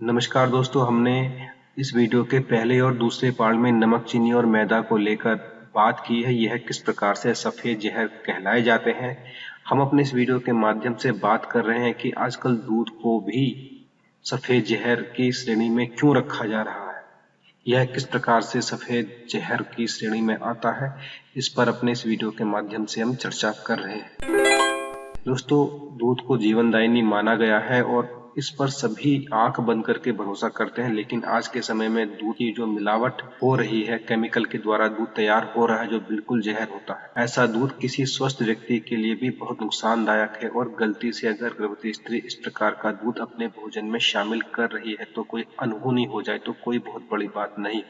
नमस्कार दोस्तों, हमने इस वीडियो के पहले और दूसरे पार्ट में नमक, चीनी और मैदा को लेकर बात की है। यह किस प्रकार से सफ़ेद जहर कहलाए जाते हैं। हम अपने इस वीडियो के माध्यम से बात कर रहे हैं कि आजकल दूध को भी सफ़ेद जहर की श्रेणी में क्यों रखा जा रहा है। यह किस प्रकार से सफ़ेद जहर की श्रेणी में आता है, इस पर अपने इस वीडियो के माध्यम से हम चर्चा कर रहे हैं। दोस्तों, दूध को जीवनदायिनी माना गया है और इस पर सभी आंख बंद करके भरोसा करते हैं, लेकिन आज के समय में दूध की जो मिलावट हो रही है, केमिकल के द्वारा दूध तैयार हो रहा है जो बिल्कुल जहर होता है। ऐसा दूध किसी स्वस्थ व्यक्ति के लिए भी बहुत नुकसानदायक है और गलती से अगर गर्भवती स्त्री इस प्रकार का दूध अपने भोजन में शामिल कर रही है तो कोई अनहोनी हो जाए तो कोई बहुत बड़ी बात नहीं।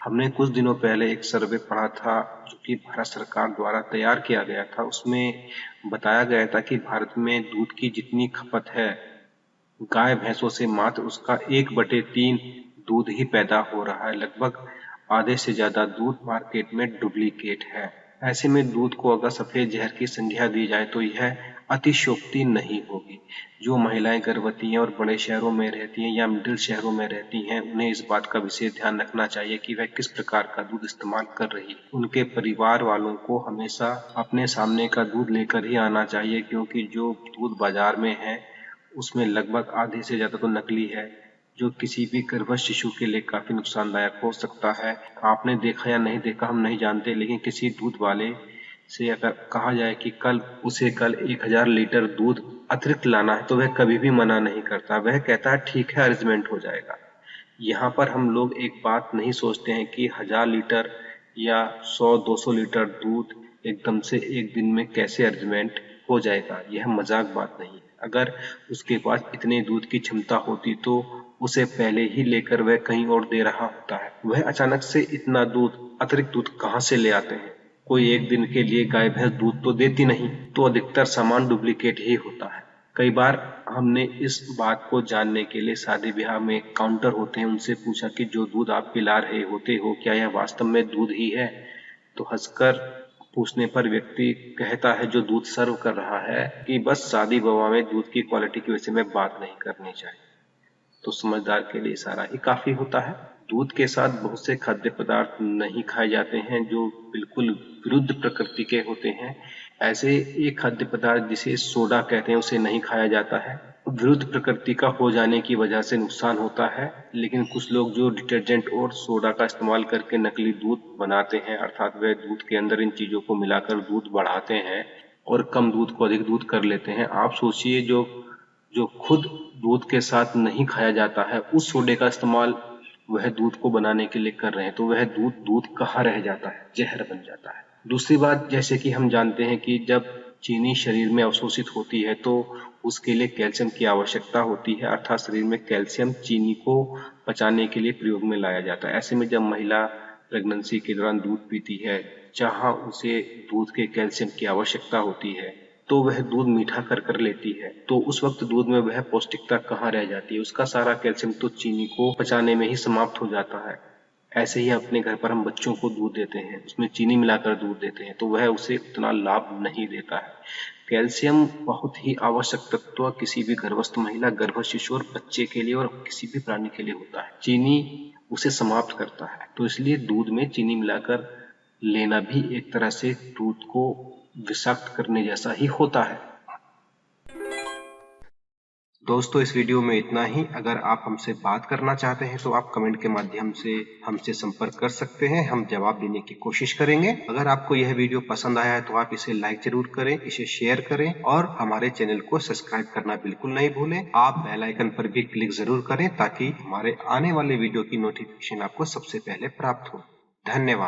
हमने कुछ दिनों पहले एक सर्वे पढ़ा था जो कि भारत सरकार द्वारा तैयार किया गया था। उसमें बताया गया था कि भारत में दूध की जितनी खपत है, गाय भैंसों से मात्र उसका 1/3 दूध ही पैदा हो रहा है। लगभग आधे से ज्यादा दूध मार्केट में डुप्लीकेट है। ऐसे में दूध को अगर सफेद जहर की संज्ञा दी जाए तो यह अतिशयोक्ति नहीं होगी। जो महिलाएं गर्भवती हैं और बड़े शहरों में रहती हैं या मिडिल शहरों में रहती हैं, उन्हें इस बात का विशेष ध्यान रखना चाहिए कि वह किस प्रकार का दूध इस्तेमाल कर रही है। उनके परिवार वालों को हमेशा अपने सामने का दूध लेकर ही आना चाहिए, क्योंकि जो दूध बाजार में है उसमें लगभग आधे से ज्यादा तो नकली है, जो किसी भी गर्भस्थ शिशु के लिए काफी नुकसानदायक हो सकता है। आपने देखा या नहीं देखा हम नहीं जानते, लेकिन किसी दूध वाले से अगर कहा जाए कि उसे कल 1000 लीटर दूध अतिरिक्त लाना है तो वह कभी भी मना नहीं करता। वह कहता है ठीक है, अरेंजमेंट हो जाएगा। यहाँ पर हम लोग एक बात नहीं सोचते हैं कि 1000 लीटर या 100-200 लीटर दूध एकदम से एक दिन में कैसे अरेंजमेंट हो जाएगा। यह मजाक बात नहीं है। अगर उसके पास इतने दूध की क्षमता होती तो उसे पहले ही लेकर वह कहीं और दे रहा होता है। वह अचानक से इतना दूध, अतिरिक्त दूध कहाँ से ले आते हैं। कोई एक दिन के लिए गाय भैंस दूध तो देती नहीं, तो अधिकतर सामान डुप्लीकेट ही होता है। कई बार हमने इस बात को जानने के लिए शादी ब्याह में काउंटर होते हैं, उनसे पूछा कि जो दूध आप पिला रहे होते हो क्या यह वास्तव में दूध ही है। तो हंसकर पूछने पर व्यक्ति कहता है जो दूध सर्व कर रहा है कि बस शादी विवाह में दूध की क्वालिटी की वजह से मैं बात नहीं करनी चाहिए। तो समझदार के लिए इशारा ही काफी होता है। दूध के साथ बहुत से खाद्य पदार्थ नहीं खाए जाते हैं जो बिल्कुल विरुद्ध प्रकृति के होते हैं। ऐसे एक खाद्य पदार्थ जिसे सोडा कहते हैं उसे नहीं खाया जाता है। विरुद्ध प्रकृति का हो जाने की वजह से नुकसान होता है, लेकिन कुछ लोग जो डिटर्जेंट और सोडा का इस्तेमाल करके नकली दूध बनाते हैं, अर्थात वे दूध के अंदर इन चीजों को मिलाकर दूध बढ़ाते हैं और कम दूध को अधिक दूध कर लेते हैं। आप सोचिए, जो जो खुद दूध के साथ नहीं खाया जाता है उस सोडे का इस्तेमाल वह दूध को बनाने के लिए कर रहे हैं, तो वह दूध कहाँ रह जाता है, जहर बन जाता है। दूसरी बात, जैसे कि हम जानते हैं कि जब चीनी शरीर में अवशोषित होती है तो उसके लिए कैल्शियम की आवश्यकता होती है, अर्थात शरीर में कैल्शियम चीनी को पचाने के लिए प्रयोग में लाया जाता है। ऐसे में जब महिला प्रेगनेंसी के दौरान दूध पीती है, जहाँ उसे दूध के कैल्शियम की आवश्यकता होती है, तो वह दूध मीठा कर लेती है, तो उस वक्त दूध में वह पौष्टिकता कहाँ रह जाती है। उसका सारा कैल्शियम तो चीनी को पचाने में ही समाप्त हो जाता है। ऐसे ही अपने घर पर हम बच्चों को दूध देते हैं, उसमें चीनी मिलाकर दूध देते हैं, तो वह उसे उतना लाभ नहीं देता है। कैल्शियम बहुत ही आवश्यक तत्व किसी भी गर्भस्थ महिला, गर्भस्थ शिशु और बच्चे के लिए और किसी भी प्राणी के लिए होता है। चीनी उसे समाप्त करता है, तो इसलिए दूध में चीनी मिलाकर लेना भी एक तरह से दूध को विषाक्त करने जैसा ही होता है। दोस्तों, इस वीडियो में इतना ही। अगर आप हमसे बात करना चाहते हैं तो आप कमेंट के माध्यम से हमसे संपर्क कर सकते हैं, हम जवाब देने की कोशिश करेंगे। अगर आपको यह वीडियो पसंद आया है तो आप इसे लाइक जरूर करें, इसे शेयर करें और हमारे चैनल को सब्सक्राइब करना बिल्कुल नहीं भूलें। आप बेल आइकन पर भी क्लिक जरूर करें ताकि हमारे आने वाले वीडियो की नोटिफिकेशन आपको सबसे पहले प्राप्त हो। धन्यवाद।